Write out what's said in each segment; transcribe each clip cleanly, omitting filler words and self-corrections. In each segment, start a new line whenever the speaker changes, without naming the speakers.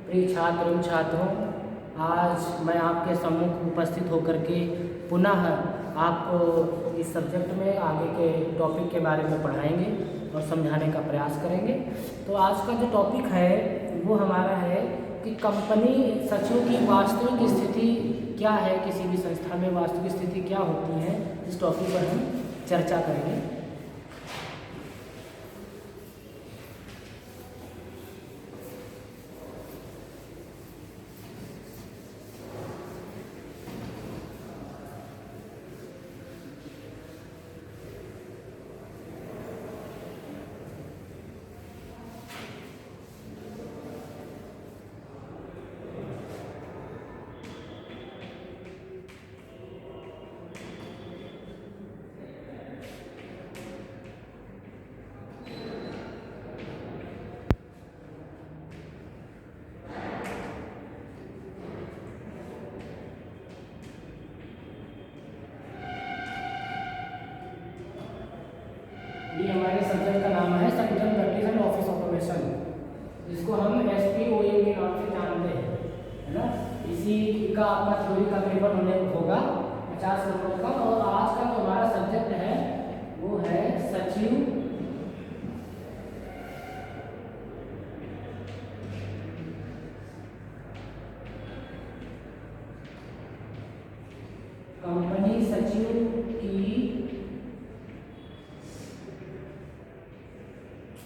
प्रिय छात्र एवं छात्रों, आज मैं आपके सम्मुख उपस्थित होकर के पुनः आपको इस सब्जेक्ट में आगे के टॉपिक के बारे में पढ़ाएंगे और समझाने का प्रयास करेंगे। तो आज का जो टॉपिक है वो हमारा है कि कंपनी सचिव की वास्तविक स्थिति क्या है, किसी भी संस्था में वास्तविक स्थिति क्या होती है, इस टॉपिक पर हम चर्चा करेंगे। ये हमारे सब्जेक्ट का नाम है central practice and office automation, जिसको हम SPOA के नाम से जानते हैं, है ना। इसी का आपका थ्योरी का पेपर होने होगा 50 नंबर का। और आज का जो हमारा सब्जेक्ट है वो है सचिव कंपनी सचिव की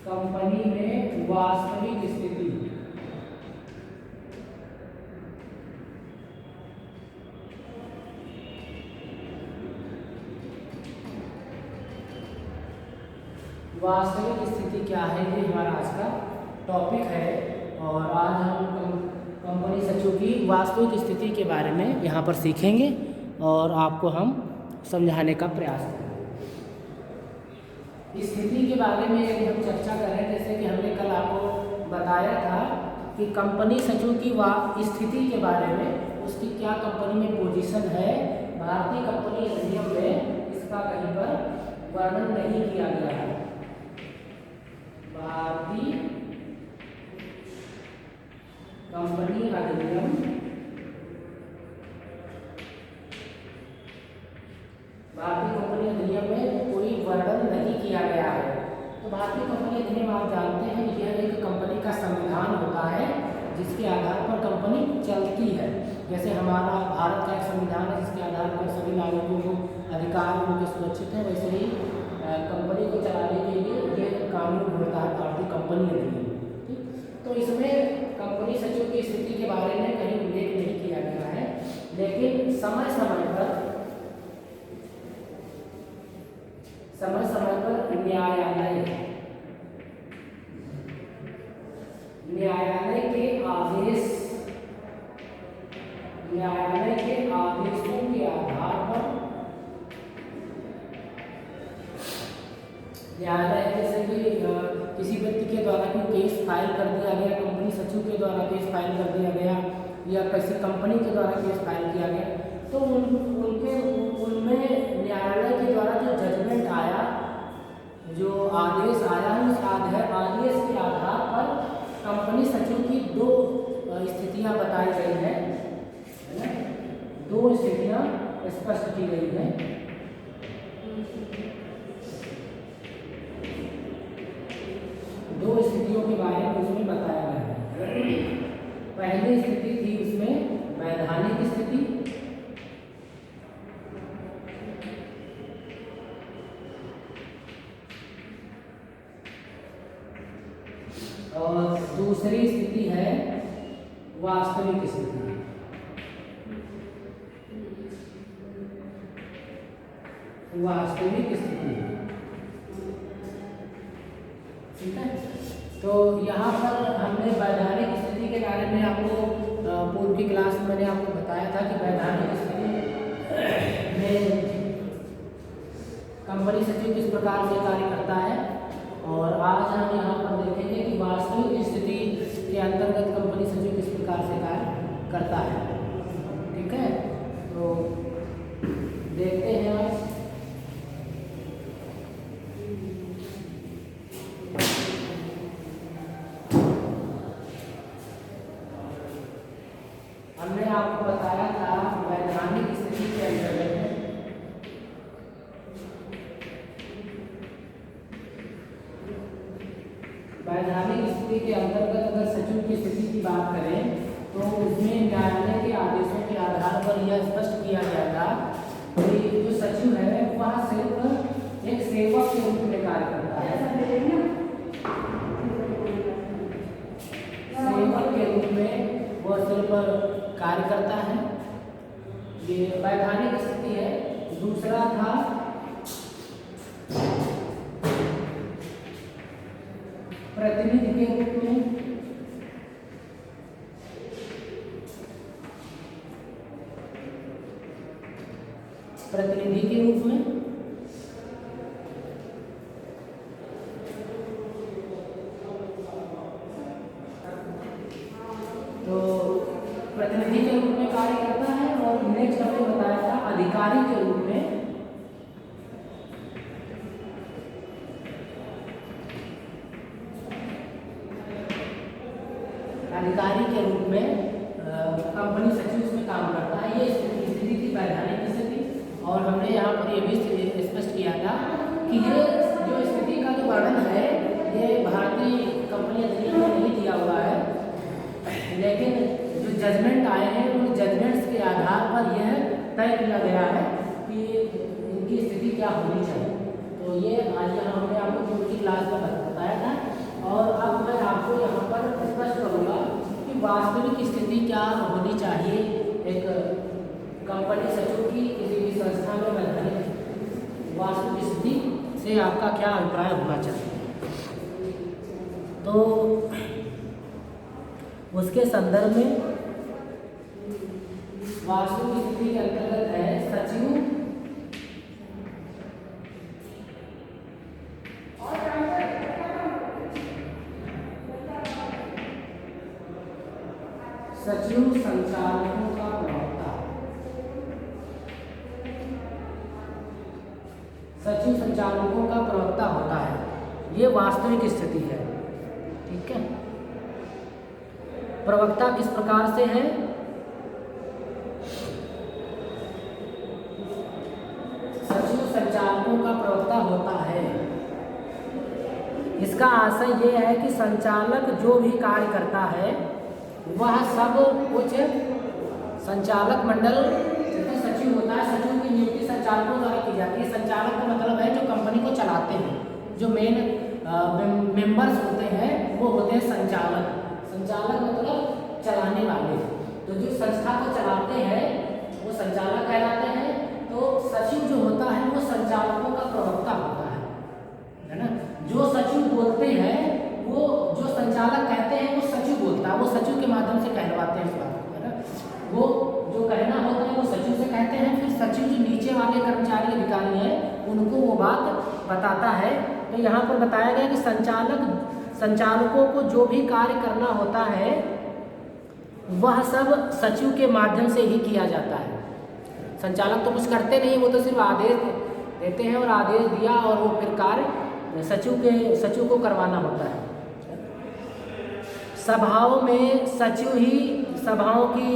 कंपनी में वास्तविक स्थिति। वास्तविक स्थिति क्या है, ये हमारा आज का टॉपिक है। और आज हम कंपनी सचिव की वास्तविक स्थिति के बारे में यहाँ पर सीखेंगे और आपको हम समझाने का प्रयास करेंगे। स्थिति के बारे में यदि हम चर्चा करें, जैसे कि हमने कल आपको बताया था कि कंपनी सचिव की स्थिति के बारे में, उसकी क्या कंपनी में पोजीशन है, भारतीय कंपनी अधिनियम में इसका कहीं पर वर्णन नहीं किया गया है। भारतीय कंपनी अधिनियम में कोई वर्णन नहीं किया गया है। तो भारतीय कंपनी अधिनियम आप जानते हैं, यह एक कंपनी का संविधान होता है जिसके आधार पर कंपनी चलती है। जैसे हमारा भारत का एक संविधान है जिसके आधार पर सभी नागरिकों को अधिकार उनके सुरक्षित है, वैसे ही कंपनी को चलाने के लिए ये कानून होता है भारतीय कंपनी अधिनियम। ठीक, तो इसमें कंपनी सचिव की स्थिति के बारे में कहीं उल्लेख नहीं किया गया है, लेकिन समय समय पर न्यायालय के आदेशों के आधार पर न्यायालय, जैसे कि किसी व्यक्ति के द्वारा कोई केस फाइल कर दिया गया, कंपनी सचिव के द्वारा केस फाइल कर दिया गया या किसी कंपनी के द्वारा केस फाइल किया गया, तो उनमें न्यायालय के द्वारा जो जजमेंट आया, जो आदेश आया, उस आदेश के आधार पर कंपनी सचिव की दो स्थितियां बताई गई हैं, है ना। दो स्थितियां स्पष्ट की गई हैं। दो स्थितियों के बारे में उसमें बताया गया है। पहली स्थिति थी उसमें वैधानिक स्थिति, और दूसरी स्थिति है वास्तविक स्थिति। वास्तविक स्थिति, ठीक है। तो यहाँ पर हमने वैधानिक स्थिति के बारे में आपको पूर्व की क्लास में मैंने आपको बताया था कि वैधानिक स्थिति में कंपनी सचिव किस प्रकार से कार्य करता है, और आज हम यहाँ पर देखेंगे कि वास्तविक स्थिति के अंतर्गत कंपनी सचिव किस प्रकार से कार्य करता है। ठीक है, तो देखते हैं आज। आपको बताया था वैधानिक स्थिति के अंतर्गत वैधानिक स्थिति के अंतर्गत अगर सचिव की स्थिति की बात करें तो उसमें न्यायालय के आदेशों के आधार पर यह स्पष्ट किया गया था कि जो सचिव है वह सिर्फ एक सेवक के रूप में कार्य करता है, सेवक के रूप में वह सिर्फ कार्य करता है। ये वैधानिक स्थिति है। दूसरा था प्रतिनिधि के रूप में, प्रतिनिधि के रूप में तो प्रतिनिधि के रूप में कार्य करता है। और नेक्स्ट हमने बताया था अधिकारी के रूप में, अधिकारी के रूप में कंपनी सचिव उसमें काम करता है। ये स्थिति थी वैधानिक स्थिति। और हमने यहाँ पर ये भी स्पष्ट किया था कि ये जो स्थिति का जो वर्णन है ये भारतीय कंपनी अधिनियम में नहीं दिया हुआ है, लेकिन जो जजमेंट आए हैं उन जजमेंट्स के आधार पर यह तय किया गया है कि इनकी स्थिति क्या होनी चाहिए। तो ये आज यहाँ हमने आपको पूरी क्लास में बताया था। और अब मैं आपको यहाँ पर स्पष्ट करूँगा कि वास्तविक स्थिति क्या होनी चाहिए एक कंपनी सचिव की किसी भी संस्था में वैधानिक वास्तविक स्थिति से आपका क्या अभिप्राय होना चाहिए। तो उसके संदर्भ में वास्तविक स्थिति के अंतर्गत है सचिव सचिव संचालकों का प्रवक्ता, सचिव संचालकों का प्रवक्ता होता है। ये वास्तविक स्थिति है। ठीक है। प्रवक्ता किस प्रकार से है? सचिव संचालकों का प्रवक्ता होता है। इसका आशय ये है कि संचालक जो भी कार्य करता है वह सब कुछ संचालक मंडल जो सचिव होता है, सचिव की नियुक्ति संचालकों द्वारा की जाती है। संचालक का मतलब है जो कंपनी को चलाते हैं, जो मेन मेंबर्स होते हैं वो होते हैं संचालक। संचालक मतलब चलाने वाले। तो जो संस्था को चलाते हैं वो संचालक कहलाते हैं। तो सचिव जो होता है वो संचालकों का प्रवक्ता होता है ना। जो सचिव बोलते हैं वो जो संचालक कहते हैं वो सचिव बोलता है, वो सचिव के माध्यम से कहलवाते हैं इस बात को, है ना। वो जो कहना होता है वो सचिव से कहते हैं, फिर सचिव जो नीचे वाले कर्मचारी अधिकारी हैं उनको वो बात बताता है। तो यहाँ पर बताया गया कि संचालकों को जो भी कार्य करना होता है वह सब सचिव के माध्यम से ही किया जाता है। संचालक तो कुछ करते नहीं, वो तो सिर्फ आदेश देते हैं और आदेश दिया और वो फिर कार्य सचिव को करवाना होता है। सभाओं में सचिव ही सभाओं की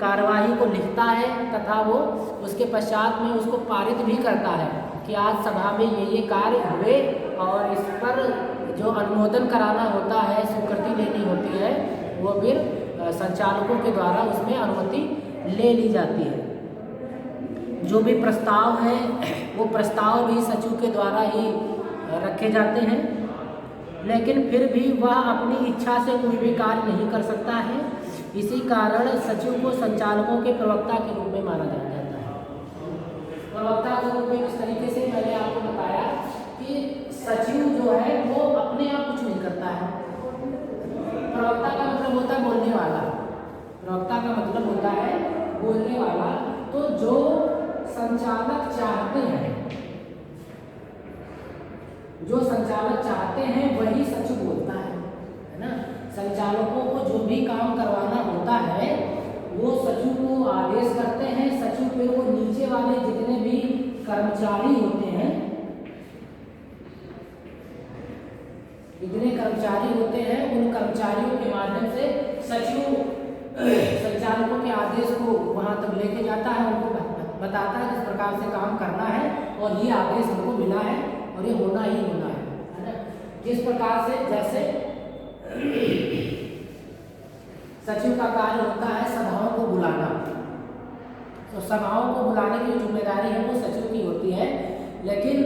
कार्यवाही को लिखता है तथा वो उसके पश्चात में उसको पारित भी करता है कि आज सभा में ये कार्य हुए और इस पर जो अनुमोदन कराना होता है, स्वीकृति लेनी होती है, वो फिर संचालकों के द्वारा उसमें अनुमति ले ली जाती है। जो भी प्रस्ताव है वो प्रस्ताव भी सचिव के द्वारा ही रखे जाते हैं, लेकिन फिर भी वह अपनी इच्छा से कोई भी कार्य नहीं कर सकता है। इसी कारण सचिव को संचालकों के प्रवक्ता के रूप में माना जाता है। प्रवक्ता के रूप में किस तरीके से मैंने आपको बताया कि सचिव जो है वो अपने आप कुछ नहीं करता है। प्रवक्ता का मतलब होता है बोलने वाला, प्रवक्ता का मतलब होता है बोलने वाला। तो जो संचालक चाहते हैं, जो संचालक चाहते हैं वही सचिव बोलता है ना। संचालकों को जो भी काम करवाना होता है वो सचिव को आदेश करते हैं। सचिव फिर वो नीचे वाले जितने भी कर्मचारी होते हैं, जितने कर्मचारी होते हैं उन कर्मचारियों के माध्यम से सचिव संचालक संचालकों के आदेश को वहाँ तक लेके जाता है, उनको बताता है किस प्रकार से काम करना है और ये आदेश हमको मिला है और ये होना ही होना है ना। किस प्रकार से, जैसे सचिव का कार्य होता है सभाओं को बुलाना, तो सभाओं को बुलाने की जिम्मेदारी है वो सचिव की होती है, लेकिन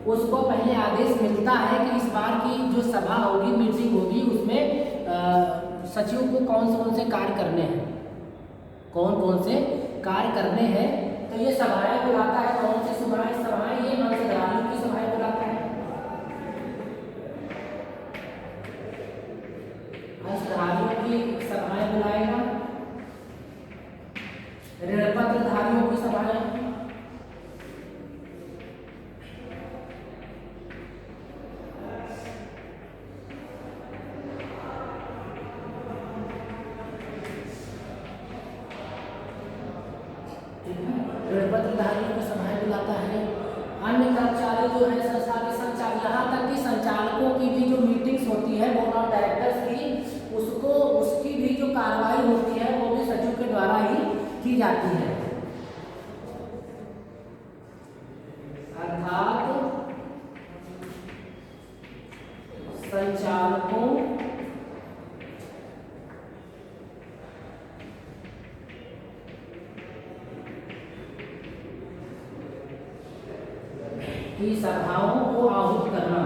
उसको पहले आदेश मिलता है कि इस बार की जो सभा होगी, मीटिंग होगी, उसमें सचिव को कौन से कार्य करने हैं, कौन से कार्य करने हैं। तो ये सभाएं बुलाता है, कौन सी सभाएं, ये अंशधारियों की सभाएं बुलाता है, अंशधारियों की सभाएं बुलाएगा, ऋणपत्रधारियों की सभाएं, ऋणपत्रधारियों की सभाएं बुलाता है। अन्य कर्मचारी जो है संस्था के संचालक, यहाँ तक कि संचालकों की भी जो मीटिंग्स होती है बोर्ड ऑफ डायरेक्टर्स की, उसकी भी जो कार्रवाई होती है वो भी सचिव के द्वारा ही की जाती है। अर्थात संचालकों की सभाओं को आहूत करना,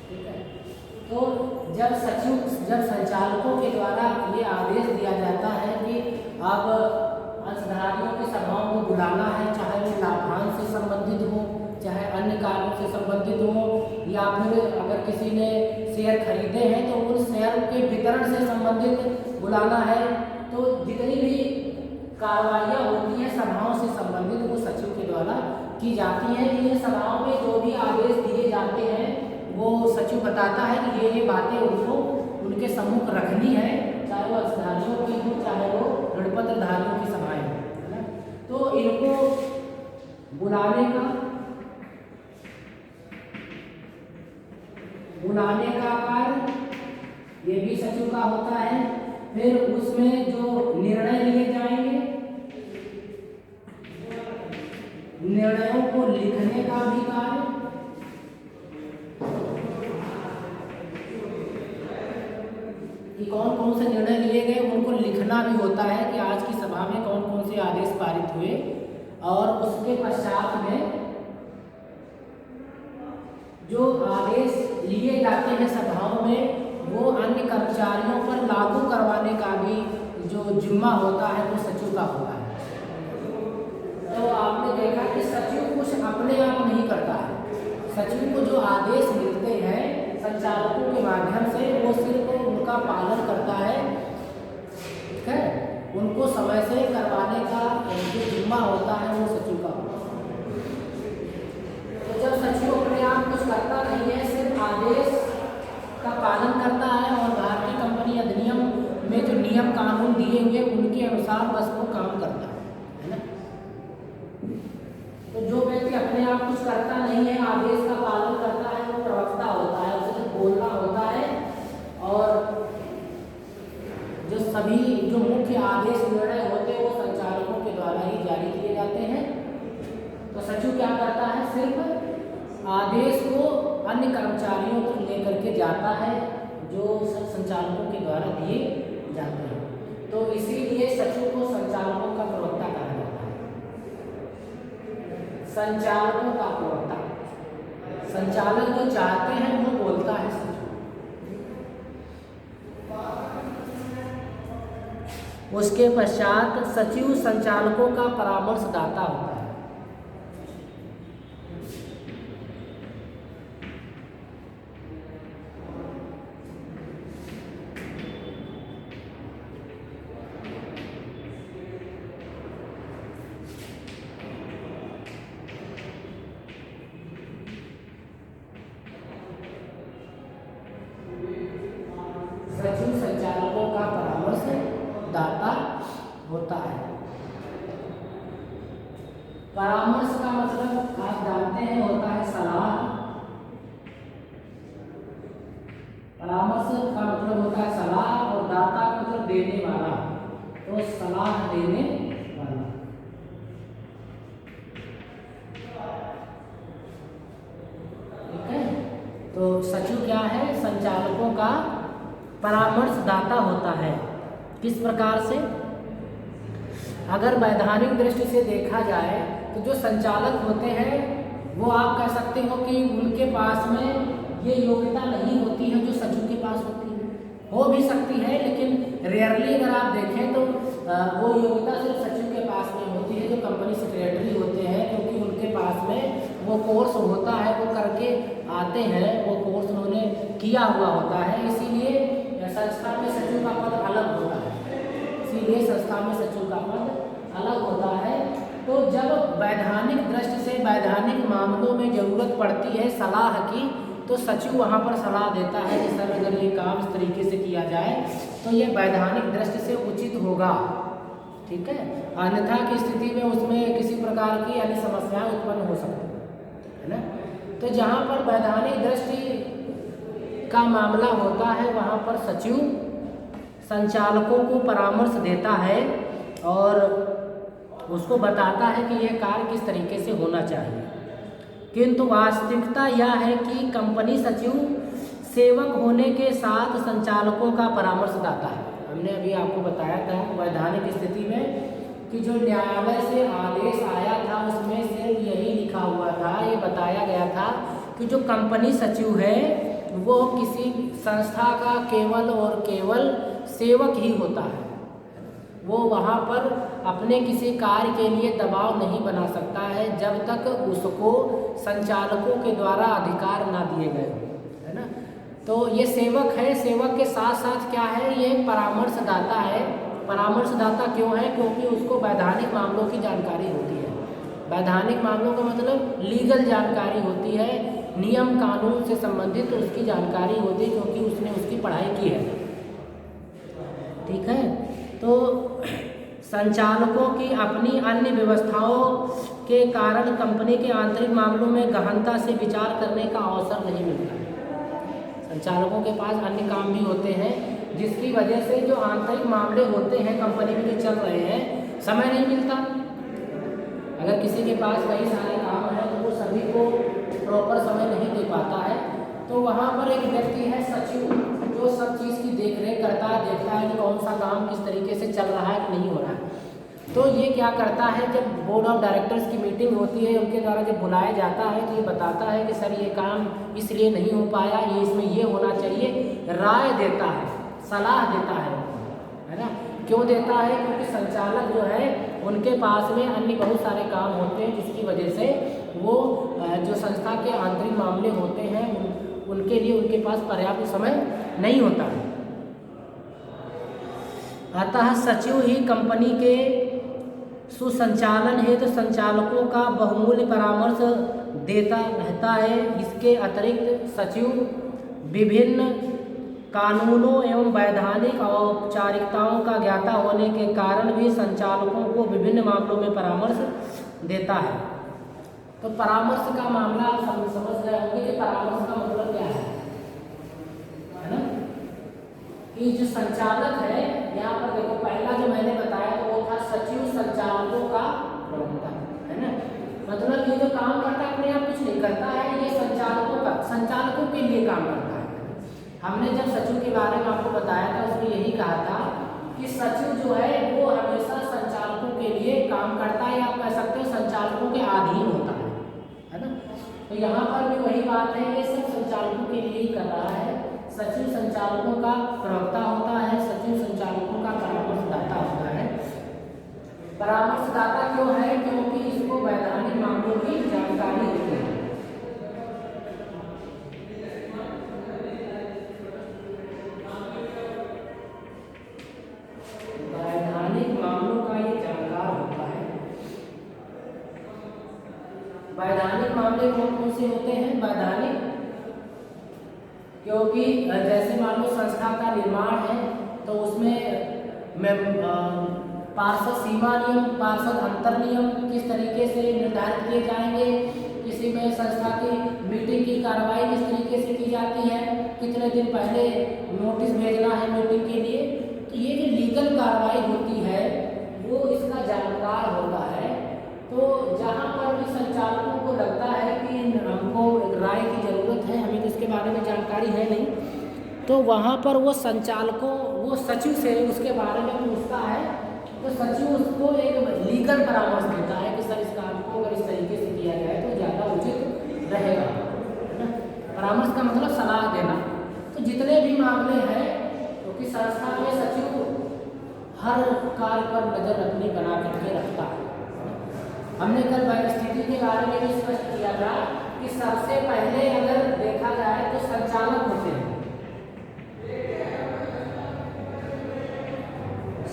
ठीक है। तो जब संचालकों के द्वारा ये आदेश दिया जाता है कि अब अंशधारियों की सभाओं को बुलाना है, चाहे वो लाभांश से संबंधित हो, चाहे अन्य कार्यों से संबंधित हो, या फिर अगर किसी ने शेयर खरीदे हैं तो उन शेयर के वितरण से संबंधित बुलाना है, तो जितनी भी कार्रवाइयाँ होती हैं सभाओं से संबंधित वो सचिव के द्वारा की जाती हैं। इन सभाओं में जो भी आदेश दिए जाते हैं वो सचिव बताता है कि ये बातें उनको उनके सम्मुख रखनी है, चाहे वो अंशधारियों की हो चाहे वो ऋणपत्रधारियों की सभाएं हो, है ना। तो इनको बुलाने का कार्य ये भी सचिव का होता है। फिर उसमें जो निर्णय लिए जाएंगे, निर्णयों को लिखने का भी कार्य, कि कौन से निर्णय लिए गए उनको लिखना भी होता है कि आज की सभा में कौन से आदेश पारित हुए, और उसके पश्चात में जो आदेश लिए जाते हैं सभाओं में वो अन्य कर्मचारियों पर लागू करवाने का भी जो जिम्मा होता है वो सचिव का होता है। तो आपने देखा कि सचिव कुछ अपने आप नहीं करता है, सचिव को जो आदेश मिलते हैं संचालकों के माध्यम से वो सिर्फ उनका पालन करता है, ठीक है, उनको समय से करवाने का जो जिम्मा होता है वो सचिव का होता है। तो जब सचिव अपने आप कुछ करता नहीं है, सिर्फ आदेश का पालन करता है और भारतीय कंपनी अधिनियम में जो नियम कानून दिए हुए उनके अनुसार बस वो काम करता है ना। तो जो व्यक्ति अपने आप कुछ करता नहीं है, आदेश का पालन करता है, वो प्रवक्ता होता है, उसे तो बोलना होता है, और जो सभी जो मुख्य आदेश निर्णय होते हैं वो संचालकों के द्वारा ही जारी किए जाते हैं। तो सचिव क्या करता है, सिर्फ आदेश को अन्य कर्मचारियों तक लेकर के जाता है जो संचालकों के द्वारा दिए जाते हैं। तो इसीलिए सचिव को संचालकों का प्रवक्ता कहा जाता है। संचालकों का प्रवक्ता, संचालक जो चाहते हैं वो बोलता है सचिव। उसके पश्चात सचिव संचालकों का परामर्शदाता होता है। सचिव संचालकों का परामर्शदाता होता है। परामर्श का मतलब आप जानते हैं होता है सलाह। तो सलाह देने वाला। ठीक है, तो सचिव क्या है? संचालकों का परामर्शदाता होता है। किस प्रकार से? अगर वैधानिक दृष्टि से देखा जाए तो जो संचालक होते हैं वो आप कह सकते हो कि उनके पास में ये योग्यता नहीं होती है जो सचिव के पास होती है। हो भी सकती है, लेकिन रेयरली अगर आप देखें तो वो योग्यता सिर्फ सचिव के पास में होती है जो कंपनी सेक्रेटरी होते हैं, क्योंकि उनके पास में वो कोर्स होता है, वो करके आते हैं, वो कोर्स उन्होंने किया हुआ होता है। इसीलिए संस्था में सचिव का पद अलग होता है। इसीलिए संस्था में सचिव का पद अलग होता है। तो जब वैधानिक दृष्टि से वैधानिक मामलों में ज़रूरत पड़ती है सलाह की, तो सचिव वहाँ पर सलाह देता है कि सर अगर ये काम इस तरीके से किया जाए तो ये वैधानिक दृष्टि से उचित होगा। ठीक है, अन्यथा की स्थिति में उसमें किसी प्रकार की अन्य समस्याएं उत्पन्न हो सकती है ना। तो जहाँ पर वैधानिक दृष्टि का मामला होता है वहाँ पर सचिव संचालकों को परामर्श देता है और उसको बताता है कि यह कार्य किस तरीके से होना चाहिए। किंतु वास्तविकता यह है कि कंपनी सचिव सेवक होने के साथ संचालकों का परामर्शदाता है। हमने अभी आपको बताया था वैधानिक स्थिति में कि जो न्यायालय से आदेश आया था उसमें सिर्फ यही लिखा हुआ था, ये बताया गया था कि जो कंपनी सचिव है वो किसी संस्था का केवल और केवल सेवक ही होता है। वो वहाँ पर अपने किसी कार्य के लिए दबाव नहीं बना सकता है जब तक उसको संचालकों के द्वारा अधिकार ना दिए गए, है ना। तो ये सेवक है, सेवक के साथ साथ क्या है, ये परामर्शदाता है। परामर्शदाता क्यों है? क्योंकि उसको वैधानिक मामलों की जानकारी होती है। वैधानिक मामलों का मतलब लीगल जानकारी होती है, नियम कानून से संबंधित उसकी जानकारी होती है क्योंकि उसने उसकी पढ़ाई की है। ठीक है, तो संचालकों की अपनी अन्य व्यवस्थाओं के कारण कंपनी के आंतरिक मामलों में गहनता से विचार करने का अवसर नहीं मिलता। संचालकों के पास अन्य काम भी होते हैं जिसकी वजह से जो आंतरिक मामले होते हैं कंपनी में जो चल रहे हैं समय नहीं मिलता। अगर किसी के पास कई सारे काम हैं तो वो सभी को प्रॉपर समय नहीं दे पाता है। तो वहाँ पर एक व्यक्ति है सचिव जो सब चीज़ की देखरेख करता है, देखता है कि कौन सा काम किस तरीके से चल रहा है कि नहीं हो रहा है। तो ये क्या करता है, जब बोर्ड ऑफ डायरेक्टर्स की मीटिंग होती है उनके द्वारा जब बुलाया जाता है तो ये बताता है कि सर ये काम इसलिए नहीं हो पाया, ये इसमें ये होना चाहिए, राय देता है, सलाह देता है ना। क्यों देता है? क्योंकि संचालक जो है उनके पास में अन्य बहुत सारे काम होते हैं जिसकी वजह से वो जो संस्था के आंतरिक मामले होते हैं उनके लिए उनके पास पर्याप्त समय नहीं होता है। अतः सचिव ही कंपनी के सुसंचालन हेतु संचालकों का बहुमूल्य परामर्श देता रहता है। इसके अतिरिक्त सचिव विभिन्न कानूनों एवं वैधानिक औपचारिकताओं का ज्ञाता होने के कारण भी संचालकों को विभिन्न मामलों में परामर्श देता है। तो परामर्श का मामला आप समझ गए होंगे कि परामर्श का मतलब क्या है ना। कि जो संचालक है, यहाँ पर देखो पहला जो मैंने बताया तो वो था सचिव संचालकों का प्रवक्ता, है ना। मतलब ये जो काम करता है अपने आप कुछ नहीं करता है, ये संचालकों के लिए काम करता है। हमने जब सचिव के बारे में आपको बताया था उसमें यही कहा था कि सचिव जो है वो हमेशा संचालकों के लिए काम करता है, या आप कह सकते हो संचालकों के अधीन होता है ना। तो यहाँ पर भी वही बात है, ये सब संचालकों के लिए ही कर रहा है। सचिव संचालकों का प्रवक्ता होता है, सचिव संचालकों का परामर्शदाता होता है। परामर्शदाता क्यों है? क्योंकि इसको वैधानिक मामलों की जानकारी होती है। वैधानिक मामलों का ये जानकार होता है। वैधानिक मामले कौन से होते हैं? वैधानिक क्योंकि जैसे मान लो संस्था का निर्माण है तो उसमें पार्षद सीमा नियम, पार्षद अंतर नियम किस तरीके से निर्धारित किए जाएंगे, किसी में संस्था की मीटिंग की कार्रवाई किस तरीके से की जाती है, कितने दिन पहले नोटिस भेजना है मीटिंग के लिए। तो ये जो लीगल कार्रवाई होती है वो इसका जानकार होता है। तो जहाँ पर भी संचालकों को लगता है कि हमको एक राय की ज़रूरत है, हमें तो इसके बारे में जानकारी है नहीं, तो वहाँ पर वो संचालकों वो सचिव से उसके बारे में पूछता है, तो सचिव उसको एक लीगल परामर्श देता है कि सर इस काम को अगर इस तरीके से किया जाए तो ज़्यादा उचित रहेगा, है ना। परामर्श का मतलब सलाह देना। तो जितने भी मामले हैं क्योंकि तो संस्था में सचिव हर कार्य पर नज़र रखनी बना करके रखता है। हमने कल परिस्थिति के बारे में भी स्पष्ट किया था कि सबसे पहले अगर देखा जाए तो संचालक होते हैं।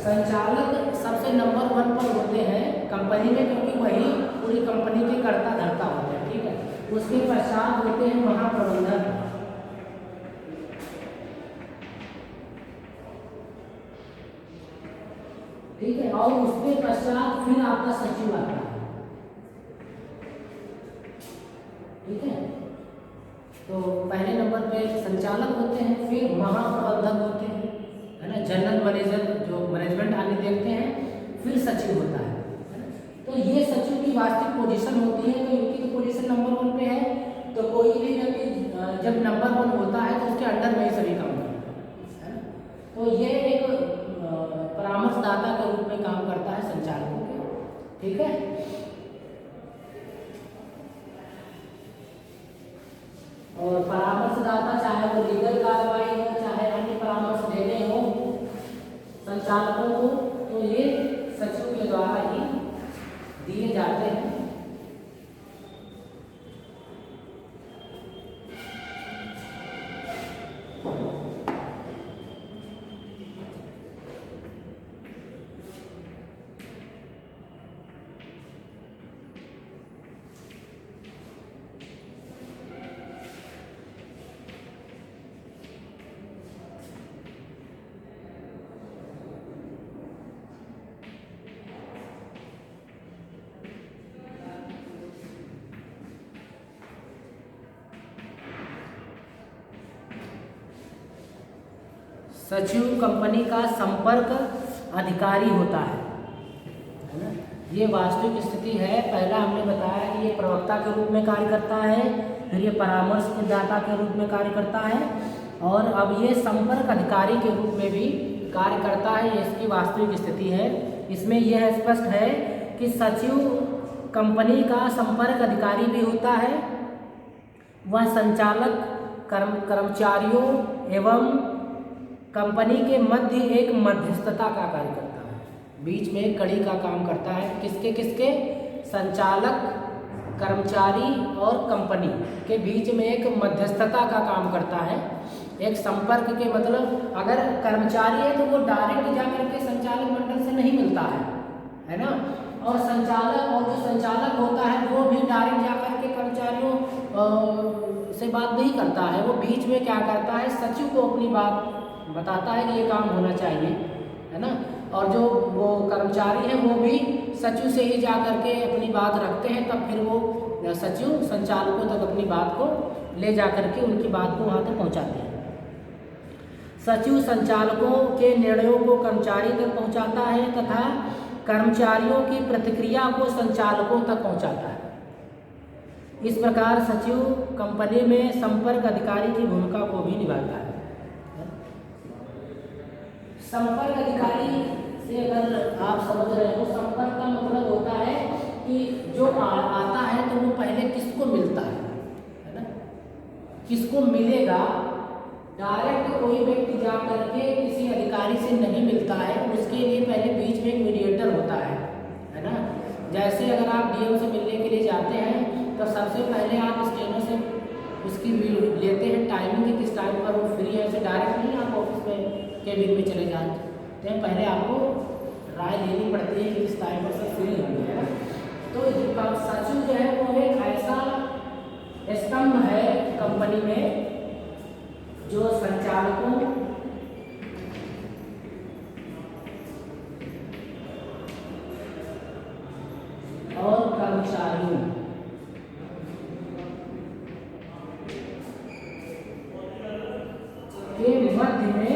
संचालक सबसे नंबर 1 पर होते हैं कंपनी में, क्योंकि वही पूरी कंपनी के कर्ता धर्ता होते हैं, ठीक है। उसके पश्चात होते हैं महाप्रबंधक, ठीक है, और उसके पश्चात फिर आपका सचिव आता है, ठीक है। तो पहले नंबर पे संचालक होते हैं, फिर महाप्रबंधक होते हैं, है ना, जनरल मैनेजर जो मैनेजमेंट आगे देखते हैं, फिर सचिव होता है ना। तो ये सचिव की वास्तविक पोजीशन होती है। तो इनकी तो पोजीशन नंबर 1 पे है, तो कोई भी व्यक्ति जब नंबर 1 होता है तो उसके अंडर में ही सभी काम करता है ना। तो ये एक परामर्शदाता के रूप में काम करता है संचालकों के, ठीक है। और परामर्शदाता चाहे वो लीगल कार्रवाई हो चाहे अन्य परामर्श देने हो संचालकों को, तो ये सचिव के द्वारा ही दिए जाते हैं। सचिव कंपनी का संपर्क अधिकारी होता है ना। ये वास्तविक स्थिति है। पहला हमने बताया कि ये प्रवक्ता के रूप में कार्य करता है, फिर ये परामर्शदाता के रूप में कार्य करता है, और अब ये संपर्क अधिकारी के रूप में भी कार्य करता है। ये इसकी वास्तविक स्थिति है। इसमें यह स्पष्ट है कि सचिव कंपनी का संपर्क अधिकारी भी होता है। वह संचालक कर्मचारियों एवं कंपनी के मध्य एक मध्यस्थता का कार्य करता है, बीच में एक कड़ी का काम करता है। किसके किसके? संचालक, कर्मचारी और कंपनी के बीच में एक मध्यस्थता का काम करता है। एक संपर्क के मतलब अगर कर्मचारी है तो वो डायरेक्ट जाकर के संचालक मंडल से नहीं मिलता है ना। और संचालक और जो संचालक होता है वो भी डायरेक्ट जाकर के कर्मचारियों से बात नहीं करता है। वो बीच में क्या करता है, सचिव को अपनी बात बताता है कि ये काम होना चाहिए, है ना। और जो वो कर्मचारी हैं वो भी सचिव से ही जा कर के अपनी बात रखते हैं, तब फिर वो सचिव संचालकों तक अपनी बात को ले जा कर के उनकी बात को वहाँ तक पहुँचाते हैं। सचिव संचालकों के निर्णयों को कर्मचारी तक पहुँचाता है तथा कर्मचारियों की प्रतिक्रिया को संचालकों तक पहुँचाता है। इस प्रकार सचिव कंपनी में संपर्क अधिकारी की भूमिका को भी निभाता है। संपर्क अधिकारी से अगर आप समझ रहे हो, संपर्क का मतलब होता है कि जो आता है तो वो पहले किसको मिलता है ना, किसको मिलेगा। डायरेक्ट कोई व्यक्ति जा करके किसी अधिकारी से नहीं मिलता है, उसके लिए पहले बीच में एक मीडिएटर होता है ना। जैसे अगर आप डीएम से मिलने के लिए जाते हैं तो सबसे पहले आप स्टेनो से उसकी लेते हैं टाइमिंग कि किस टाइम पर वो फ्री है। ऐसे डायरेक्ट नहीं आप ऑफिस में केबिन में चले जाते हैं, पहले आपको राय लेनी पड़ती है कि किस टाइम पर से फ्री होंगे, है ना। तो सचिव जो है वो एक ऐसा स्तंभ है कंपनी में जो संचालकों और कर्मचारियों के मध्य में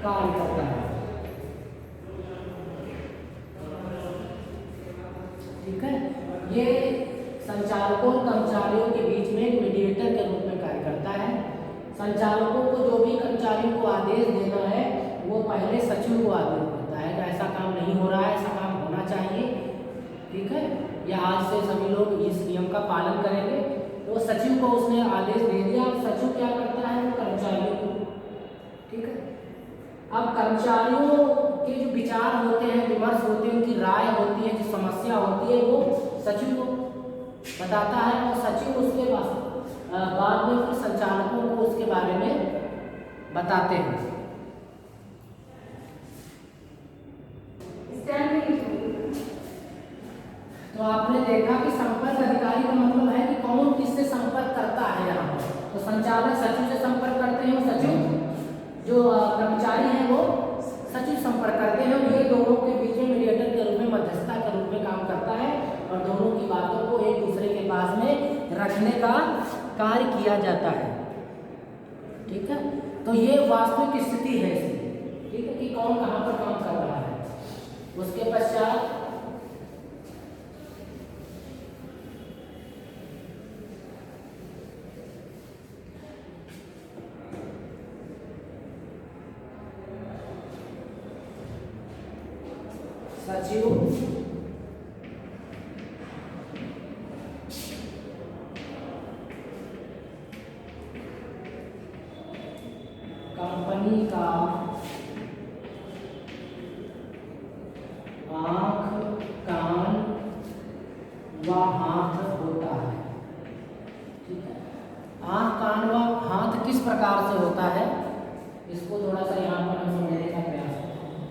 कार्य करता है। ठीक है। ये संचालकों और कर्मचारियों के बीच में एक मीडिएटर के रूप में कार्य करता है। संचालकों को जो भी कर्मचारियों को आदेश देना है वो पहले सचिव को आदेश देता है कि ऐसा काम नहीं हो रहा है, ऐसा काम होना चाहिए, ठीक है, या आज से सभी लोग इस नियम का पालन करेंगे। तो सचिव को उसने आदेश दे दिया, और सचिव क्या करता है, वो कर्मचारियों को, ठीक है। अब कर्मचारियों के जो विचार होते हैं, विमर्श होते हैं, उनकी राय होती है, जो समस्या होती है, वो सचिव को बताता है, और सचिव उसके बाद में फिर संचालकों को उसके बारे में बताते हैं। तो आपने देखा कि संपर्क अधिकारी का मतलब है कि कौन किससे संपर्क करता है। यहाँ पर तो संचालक सचिव से संपर्क करते हैं, सचिव जो कर्मचारी हैं वो सचिव संपर्क करते हैं, और ये दोनों के बीच में मीडिएटर के रूप में, मध्यस्थता के रूप में काम करता है, और दोनों की बातों को एक दूसरे के पास में रखने का कार्य किया जाता है, ठीक है। तो ये वास्तविक स्थिति है इसकी, ठीक है, कि कौन कहाँ पर काम कर रहा है। उसके पश्चात सचिव कंपनी का आँख, कान व हाथ होता है, ठीक है। आँख, कान व हाथ किस प्रकार से होता है, इसको थोड़ा सा यहाँ पर हम समझने का प्रयास करते हैं।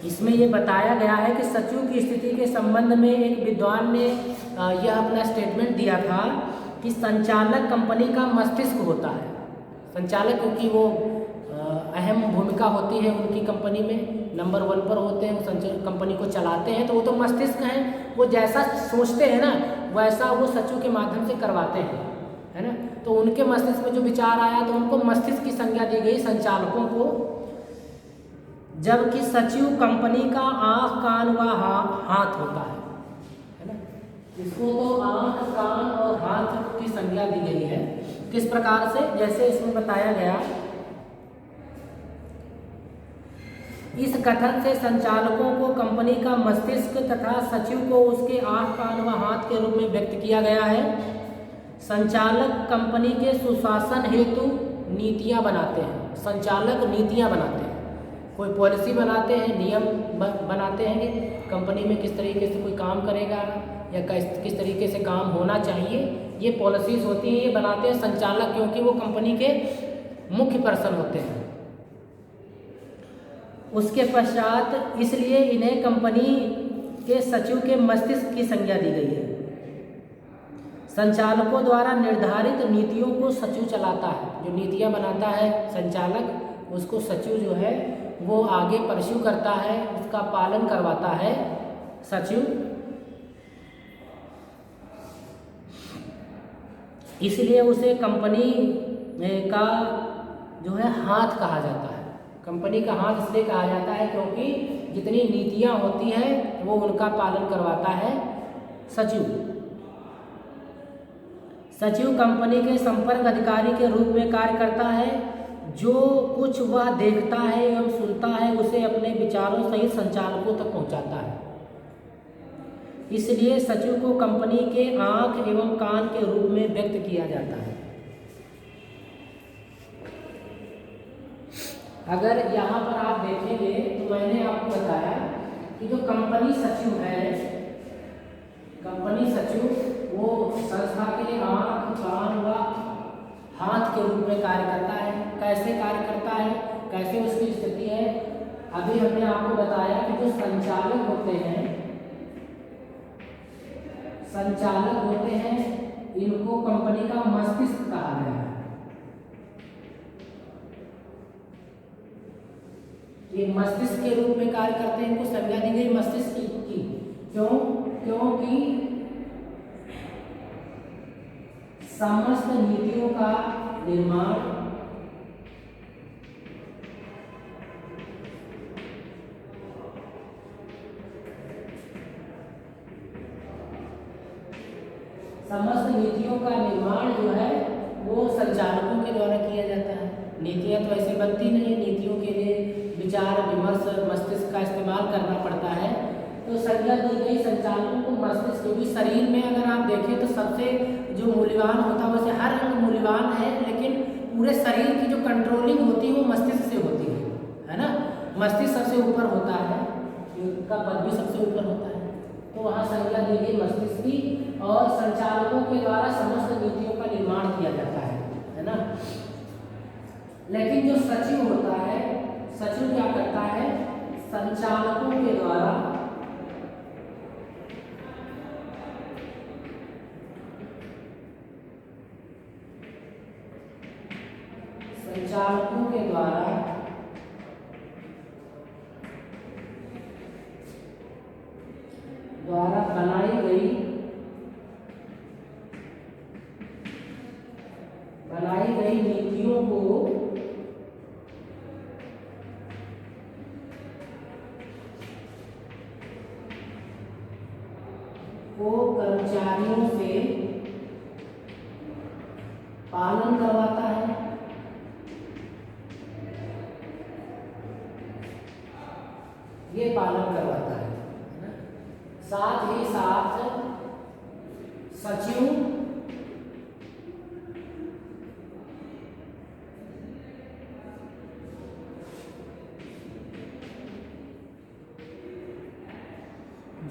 इसमें ये बताया गया है कि सचिव की स्थिति के संबंध में एक विद्वान ने यह अपना स्टेटमेंट दिया था कि संचालक कंपनी का मस्तिष्क होता है। संचालक क्योंकि वो अहम भूमिका होती है उनकी कंपनी में, नंबर 1 पर होते हैं, वो कंपनी को चलाते हैं, तो वो तो मस्तिष्क हैं, वो जैसा सोचते हैं ना वैसा वो सचिव के माध्यम से करवाते हैं, है ना। तो उनके मस्तिष्क में जो विचार आया तो उनको मस्तिष्क की संज्ञा दी गई संचालकों को, जबकि सचिव कंपनी का आँख, कान व हाथ होता है ना। इसको तो आँख, कान और हाथ की संज्ञा दी गई है। किस प्रकार से, जैसे इसमें बताया गया, इस कथन से संचालकों को कंपनी का मस्तिष्क तथा सचिव को उसके आँख, कान व हाथ के रूप में व्यक्त किया गया है। संचालक कंपनी के सुशासन हेतु नीतियां बनाते हैं। संचालक नीतियां बनाते हैं, कोई पॉलिसी बनाते हैं, नियम बनाते हैं कि कंपनी में किस तरीके से कोई काम करेगा या किस तरीके से काम होना चाहिए, ये पॉलिसीज होती हैं, ये बनाते हैं संचालक, क्योंकि वो कंपनी के मुख्य पर्सन होते हैं। उसके पश्चात इसलिए इन्हें कंपनी के सचिव के मस्तिष्क की संज्ञा दी गई है। संचालकों द्वारा निर्धारित नीतियों को सचिव चलाता है, जो नीतियां बनाता है संचालक, उसको सचिव जो है वो आगे परस्यू करता है, उसका पालन करवाता है सचिव। इसलिए उसे कंपनी का जो है हाथ कहा जाता है। कंपनी का हाथ इसलिए कहा जाता है क्योंकि जितनी नीतियां होती हैं वो उनका पालन करवाता है सचिव। सचिव कंपनी के संपर्क अधिकारी के रूप में कार्य करता है। जो कुछ वह देखता है एवं सुनता है उसे अपने विचारों सहित संचालकों तक पहुंचाता है। इसलिए सचिव को कंपनी के आँख एवं कान के रूप में व्यक्त किया जाता है। अगर यहाँ पर आप देखेंगे तो मैंने आपको बताया कि जो कंपनी सचिव है, कंपनी सचिव वो संस्था के आँख, कान व हाथ के रूप में कार्य करता है। कैसे कार्य करता है, कैसे उसकी स्थिति है, अभी हमने आपको बताया कि जो संचालक होते हैं, संचालक होते हैं, इनको कंपनी का मस्तिष्क कहा गया है। ये मस्तिष्क के रूप में कार्य करते हैं, इनको संज्ञा दी गई मस्तिष्क की। क्यों? क्योंकि समस्त नीतियों का निर्माण समस्त नीतियों का निर्माण जो है वो संचालकों के द्वारा किया जाता है। नीतियाँ तो ऐसे बनती नहीं है, नीतियों के लिए विचार विमर्श मस्तिष्क का इस्तेमाल करना पड़ता है। तो संज्ञा दी गई संचालकों को मस्तिष्क, क्योंकि शरीर में अगर आप देखें तो सबसे जो मूल्यवान होता है, वैसे हर अंग मूल्यवान है, लेकिन पूरे शरीर की जो कंट्रोलिंग होती है वो मस्तिष्क से होती है ना। मस्तिष्क सबसे ऊपर होता है, का पद भी सबसे ऊपर होता है। तो वहाँ संज्ञा दी गई मस्तिष्क की, और संचालकों के द्वारा समस्त नीतियों का निर्माण किया जाता है ना। लेकिन जो सचिव होता है, सचिव क्या करता है, संचालकों के द्वारा बनाई गई नीतियों को कर्मचारियों से पालन करवाता है। ये पालन करवाता है ना। साथ ही साथ सचिव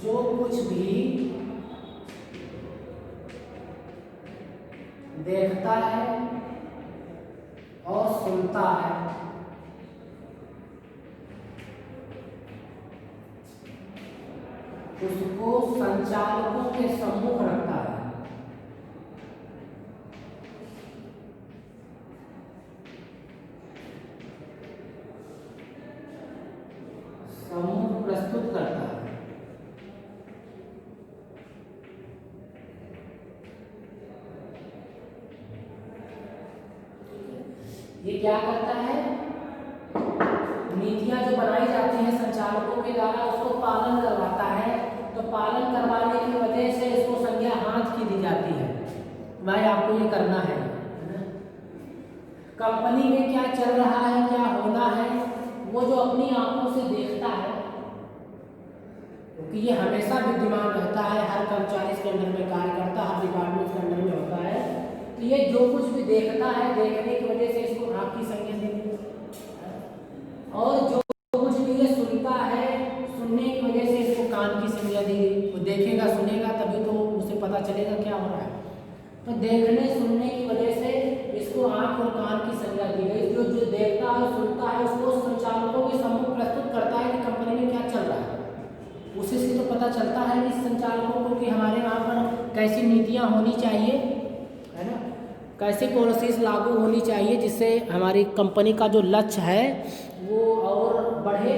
जो कुछ भी देखता है और सुनता है उसको संचालकों के सम्मुख रखता है। सम्मुख प्रस्तुत करता है। ये क्या करता है, नीतियां जो बनाई जाती हैं संचालकों के द्वारा उसको पालन करवाता है। तो पालन करवाने की वजह से इसको संज्ञा हाथ की दी जाती है, भाई आपको ये करना है ना। कंपनी में क्या चल रहा है, क्या होना है, वो जो अपनी आंखों से देखता है, क्योंकि ये हमेशा विद्यमान रहता है, हर कर्मचारी इसके अंदर में कार्य करता है, हर डिपार्टमेंट के अंदर में होता है। तो ये जो कुछ भी देखता है, देखने की वजह से इसको आँख की संज्ञा देनी है। और जो कुछ भी ये सुनता है, सुनने की वजह से इसको कान की संज्ञा दी गई। वो देखेगा सुनेगा तभी तो उसे पता चलेगा क्या हो रहा है। तो देखने सुनने की वजह से इसको आँख और कान की संज्ञा दी गई। जो जो देखता है सुनता है उसको संचालकों के सम्मुख प्रस्तुत करता है कि कंपनी में क्या चल रहा है। उसी से तो पता चलता है कि संचालकों को कि हमारे वहाँ पर कैसी नीतियाँ होनी चाहिए, है ना, कैसी पॉलिसीज लागू होनी चाहिए जिससे हमारी कंपनी का जो लक्ष्य है वो और बढ़े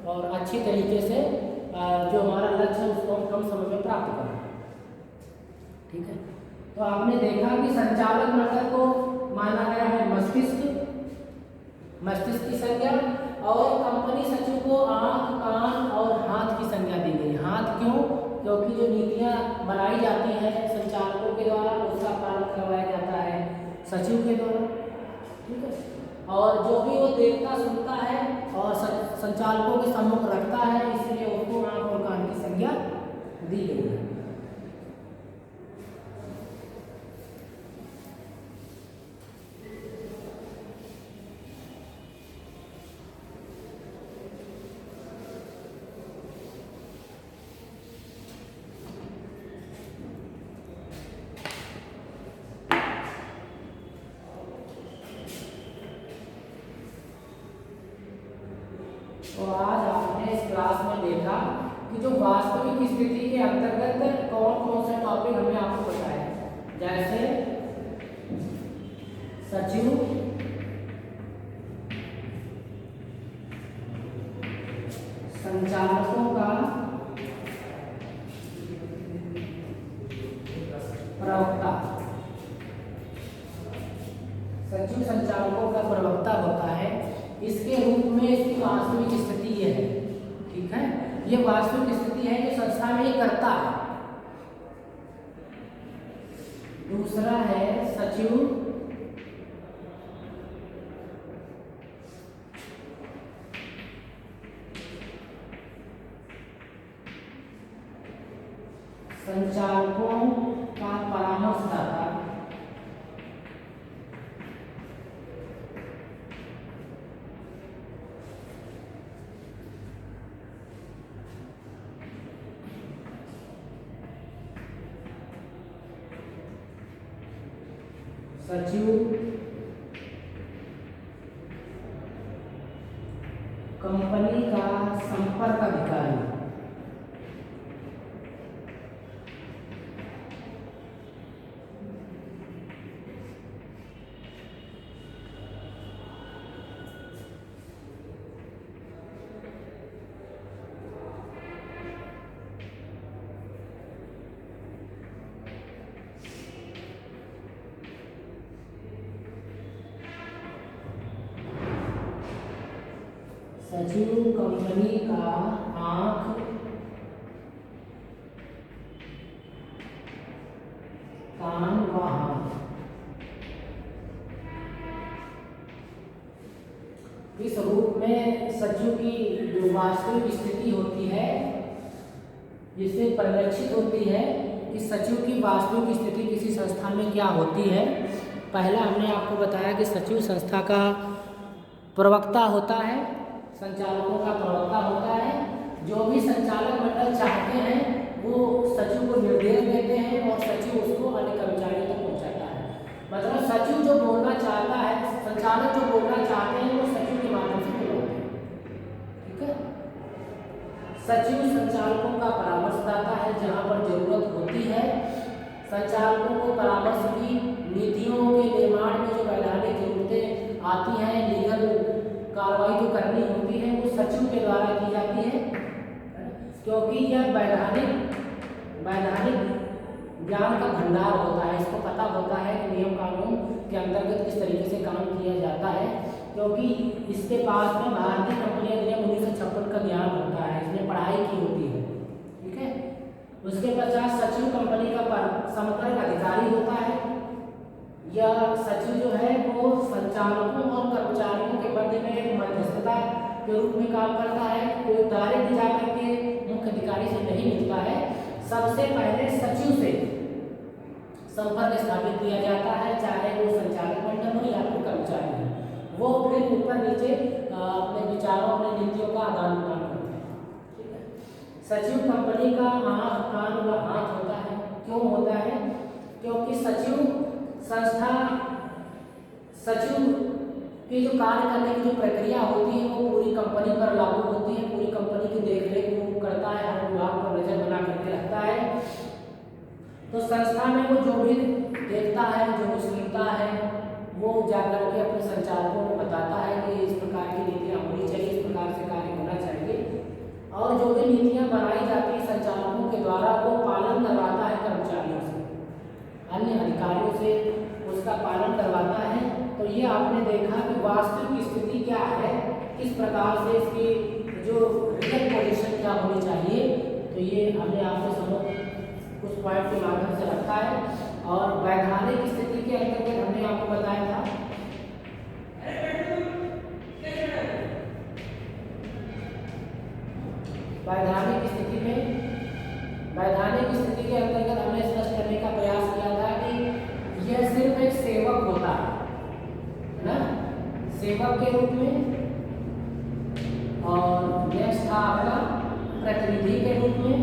और अच्छी तरीके से जो हमारा लक्ष्य है उसको हम कम समय में प्राप्त करें। ठीक है, तो आपने देखा कि संचालक मंडल को माना गया है मस्तिष्क की संज्ञा, और कंपनी सचिव को आँख कान और हाथ की संज्ञा दी गई। हाथ क्यों, क्योंकि जो नीतियाँ बनाई जाती हैं संचालकों के द्वारा उसका पालन करवाया जाता है सचिव के द्वारा। ठीक है, और जो भी वो देखता सुनता है और संचालकों के सम्मुख रखता है, इसलिए उसको आँख और कान की संज्ञा दी गई है। तो आज आपने इस क्लास में देखा कि जो वास्तविक स्थिति के अंतर्गत कौन कौन से टॉपिक हमने आपको बताए, जैसे सचिव, संचालकों का प्रवक्ता। सचिव संचालकों का प्रवक्ता होता है, इसके रूप में इसकी वास्तविक स्थिति ये है। ठीक है, ये वास्तविक स्थिति है जो संस्था में ये करता है। दूसरा है सचिव संचालकों का परामर्शदाता। सचिव कंपनी का संपर्क अधिकारी। सचिव कंपनी का आँख, कान व हाथ। इस रूप में सचिव की जो वास्तविक स्थिति होती है, जिससे परिलक्षित होती है कि सचिव की वास्तविक स्थिति किसी संस्था में क्या होती है। पहला हमने आपको बताया कि सचिव संस्था का प्रवक्ता होता है, संचालकों का प्रवक्ता होता है। जो भी संचालक मंडल चाहते हैं वो सचिव को निर्देश देते हैं और सचिव उसको अन्य कर्मचारियों तक पहुंचाता है। मतलब सचिव जो बोलना चाहता है, संचालक जो बोलना चाहते हैं वो सचिव के माध्यम से बोलते हैं। ठीक है। सचिव संचालकों का परामर्शदाता है। जहां पर जरूरत होती है संचालकों को परामर्श की, नीतियों के निर्माण में जो वैधानिक जरूरतें आती हैं, लीगल कार्रवाई जो करनी होती है वो सचिव के द्वारा की जाती है, क्योंकि यह वैधानिक ज्ञान का भंडार होता है। इसको पता होता है कि नियम कानून के अंतर्गत किस तरीके से काम किया जाता है, क्योंकि इसके पास में भारतीय कंपनी अधिनियम 1956 का ज्ञान होता है, इसने पढ़ाई की होती है। ठीक है। उसके पश्चात सचिव कंपनी का संपर्क अधिकारी होता है। यह सचिव जो है वो संचालकों और कर्मचारियों के मध्य में मध्यस्थता के रूप में काम करता है। कोई डायरेक्ट जाकर के मुख्य अधिकारी से नहीं मिलता है। सबसे पहले सचिव से संपर्क स्थापित किया जाता है, चाहे वो संचालक मंडल हो या फिर कर्मचारी हो। वो फिर ऊपर नीचे अपने विचारों, अपने नीतियों का आदान प्रदान करते हैं। ठीक है। सचिव कंपनी का आँख, कान व हाथ होता है। क्यों होता है? क्योंकि सचिव की जो कार्य करने की जो प्रक्रिया होती है वो पूरी कंपनी पर लागू होती है। पूरी कंपनी की देखरेख वो करता है, हर विभाग पर नजर बना करके रखता है। तो संस्था में वो जो भी देखता है, जो भी सुनता है, वो जाकर के अपने संचालकों को बताता है कि इस प्रकार की नीतियाँ होनी चाहिए, इस प्रकार से कार्य होना चाहिए। और जो भी नीतियाँ बनाई जाती है संचालकों के द्वारा वो पालन करवाता है कर्मचारियों से, अन्य अधिकारियों से उसका पालन करवाता है। तो ये आपने देखा कि वास्तविक स्थिति क्या है, किस प्रकार से इसकी जो रियल पोजीशन क्या होनी चाहिए। तो ये हमने आपके समझ कुछ पॉइंट के माध्यम से रखा है। और वैधानिक स्थिति के अंतर्गत हमने आपको बताया था वैधानिक स्थिति के अंतर्गत हमने स्पष्ट करने का प्रयास किया था कि यह सिर्फ एक सेवक होता है ना, सेवक के रूप में। और नेक्स्ट था आपका प्रतिनिधि के रूप में।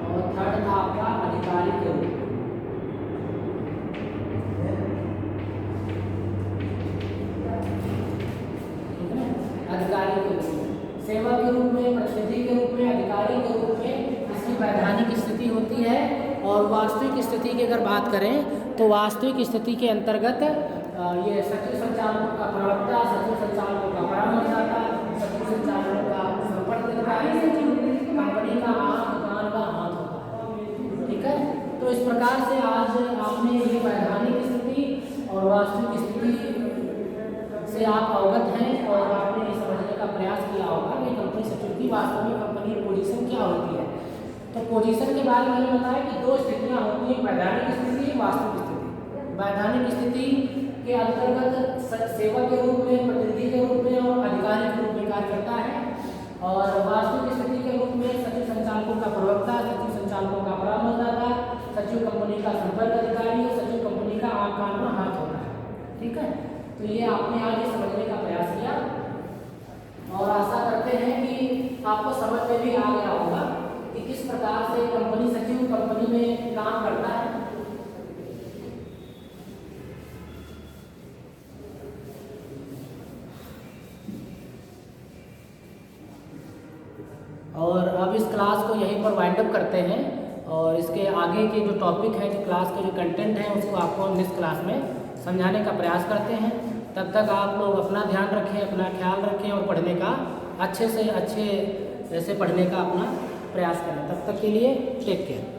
और थर्ड था आपका अधिकारी के रूप में। अधिकारी के रूप में, सेवक के रूप में, प्रतिनिधि के रूप में, अधिकारी के रूप में इसकी वैधानिक स्थिति होती है। और वास्तविक स्थिति की अगर बात करें तो वास्तविक स्थिति के अंतर्गत ये सचिव संचालकों का प्रवक्ता, सचिव संचालकों का परामर्शदाता, सचिव संचालकों का संपर्क अधिकारी, सचिव कंपनी का आँख, कान का हाथ होता है। ठीक है। तो इस प्रकार से आज आपने ये वैधानिक स्थिति और वास्तविक स्थिति से आप अवगत हैं और आपने समझने का प्रयास किया होगा। कि वास्तव में कंपनी की पोजीशन क्या होती है। तो पोजीशन के बारे में मैंने बताया कि दो स्थितियाँ होती हैं, वैधानिक स्थिति, वास्तविक स्थिति। वैधानिक स्थिति के अंतर्गत सेवक के रूप में, प्रतिनिधि के रूप में और अधिकारी के रूप में कार्य करता है। और वास्तविक स्थिति के रूप में सचिव संचालकों का प्रवक्ता, सचिव संचालकों का परामर्शदाता, सचिव कंपनी का संपर्क अधिकारी और सचिव कंपनी का आम कान में हाथ होता है। ठीक है, तो ये आपने आज ये समझने का प्रयास किया और आशा करते हैं कि आपको समझ में भी आ गया होगा कि किस प्रकार से कंपनी सचिव कंपनी में काम करता है। और अब इस क्लास को यहीं पर वाइंड अप करते हैं और इसके आगे के जो टॉपिक है, जो क्लास के जो कंटेंट हैं, उसको आपको नेक्स्ट क्लास में समझाने का प्रयास करते हैं। तब तक आप लोग अपना ध्यान रखें, अपना ख्याल रखें और पढ़ने का अच्छे से अच्छे जैसे पढ़ने का अपना प्रयास करें। तब तक के लिए टेक केयर।